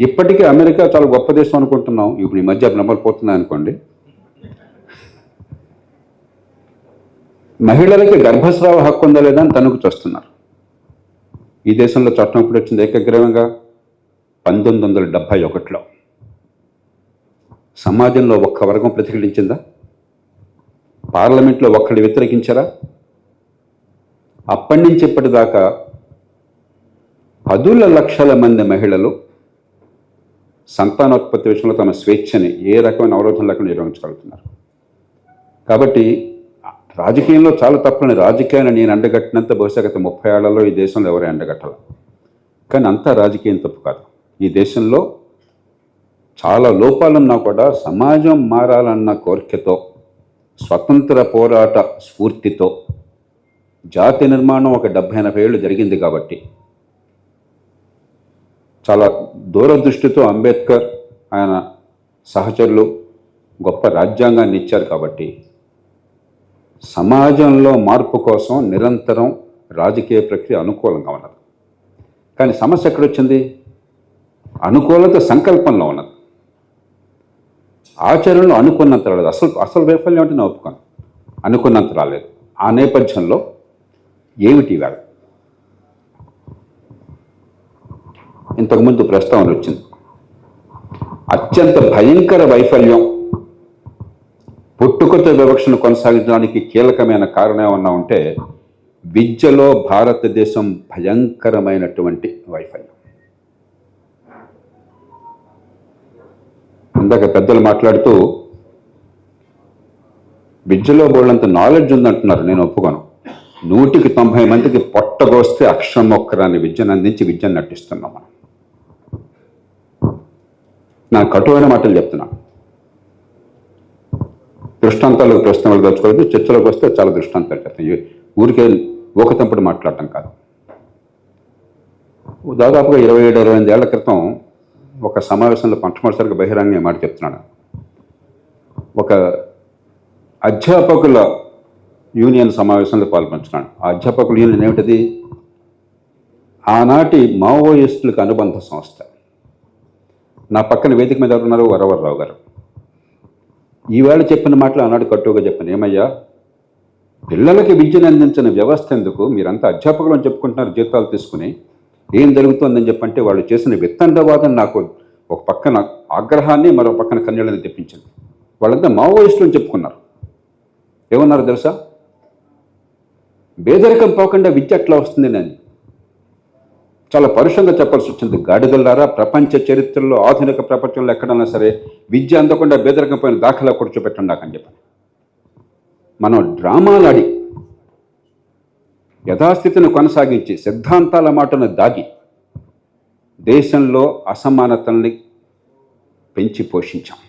ఇప్పటికీ అమెరికా చాలా గొప్ప దేశం అనుకుంటున్నాం, ఇప్పుడు ఈ మధ్య నమ్మకపోతున్నాయి అనుకోండి. మహిళలకి గర్భస్రావ హక్కు ఉందా లేదా అని తణుకు చూస్తున్నారు. ఈ దేశంలో చట్టం ఇప్పుడు వచ్చింది ఏకగ్రీవంగా 1971లో. సమాజంలో ఒక్క వర్గం ప్రతిఘటించిందా? పార్లమెంట్లో ఒక్కళ్ళు వ్యతిరేకించారా? అప్పటి నుంచి ఇప్పటిదాకా 10 లక్షల మంది మహిళలు సంతానోత్పత్తి విషయంలో తమ స్వేచ్ఛని ఏ రకమైన అవరోధం లేకుండా నిర్వహించగలుగుతున్నారు. కాబట్టి రాజకీయంలో చాలా తప్పులని, రాజకీయాన్ని నేను అండగట్టినంత బహుశా గత 30 ఏళ్లలో ఈ దేశంలో ఎవరే అండగట్టాలి. కానీ అంతా రాజకీయం తప్పు కాదు. ఈ దేశంలో చాలా లోపాలున్నా కూడా సమాజం మారాలన్న కోరికతో, స్వతంత్ర పోరాట స్ఫూర్తితో జాతి నిర్మాణం ఒక 70-80 ఏళ్ళు జరిగింది. కాబట్టి చాలా దూరదృష్టితో అంబేద్కర్ ఆయన సహచరులు గొప్ప రాజ్యాంగాన్ని ఇచ్చారు. కాబట్టి సమాజంలో మార్పు కోసం నిరంతరం రాజకీయ ప్రక్రియ అనుకూలంగా ఉన్నది. కానీ సమస్య ఎక్కడొచ్చింది? అనుకూలత సంకల్పంలో ఉన్నది, ఆచరణలో అనుకున్నంత రాలేదు. అసలు వైఫల్యం అంటే నేను ఒప్పుకోను, అనుకున్నంత రాలేదు. ఆ నేపథ్యంలో ఏమిటి ఇవాళ? ఇంతకుముందు ప్రస్తావన వచ్చింది, అత్యంత భయంకర వైఫల్యం, పుట్టుకతో వివక్షను కొనసాగించడానికి కీలకమైన కారణం ఏమన్నా ఉంటే విద్యలో భారతదేశం భయంకరమైనటువంటి వైఫల్యం. ఇందాక పెద్దలు మాట్లాడుతూ విద్యలో బోళ్ళంత నాలెడ్జ్ ఉందంటున్నారు, నేను ఒప్పుకోను. 100కి 90 మందికి పొట్టగోస్తే అక్షరం ఒక్కరాని విద్యను అందించి విద్యను నటిస్తున్నాం మనం. నా కటువైన మాటలు చెప్తున్నాను. దృష్టాంతాలకు ప్రశ్నలు దోచుకోవద్దు, చర్చలోకి వస్తే చాలా దృష్టాంతాలు చెప్తాయి. ఊరికే ఊకతంపుడు మాట్లాడటం కాదు. దాదాపుగా 27-28 ఏళ్ల క్రితం ఒక సమావేశంలో మొట్టమొదటిసారిగా బహిరంగ మాట చెప్తున్నాను. ఒక అధ్యాపకుల యూనియన్ సమావేశంలో పాల్పంచున్నాను. ఆ అధ్యాపకుల యూనియన్ ఏమిటది? ఆనాటి మావోయిస్టులకు అనుబంధ సంస్థ. నా పక్కన వేదిక మీద ఎవరున్నారు? వరవర్రావు గారు. ఈవేళ చెప్పిన మాటలు ఆనాడు కట్టుగా చెప్పాను. ఏమయ్యా, పిల్లలకి విద్యను అందించిన వ్యవస్థ ఎందుకు? మీరంతా అధ్యాపకులు అని చెప్పుకుంటున్నారు జీతాలు తీసుకుని. ఏం జరుగుతుందని చెప్పంటే వాళ్ళు చేసిన విత్తండవాదం నాకు ఒక పక్కన ఆగ్రహాన్ని, మరో పక్కన కన్నీళ్ళని తెప్పించింది. వాళ్ళంతా మావోయిస్టులు అని చెప్పుకున్నారు. ఏమన్నారు తెలుసా? పేదరికం పోకుండా విద్య ఎట్లా వస్తుంది అని చాలా పరుషంగా చెప్పాల్సి వచ్చింది. గాడిదల్లారా, ప్రపంచ చరిత్రలో ఆధునిక ప్రపంచంలో ఎక్కడన్నా సరే విద్య అందకుండా పేదరికం పోయిన దాఖలా కూడా చూపెట్టండి నాకని చెప్పాను. మనం డ్రామాలు ఆడి యథాస్థితిని కొనసాగించి సిద్ధాంతాల మాటను దాగి దేశంలో అసమానతల్ని పెంచి పోషించాం.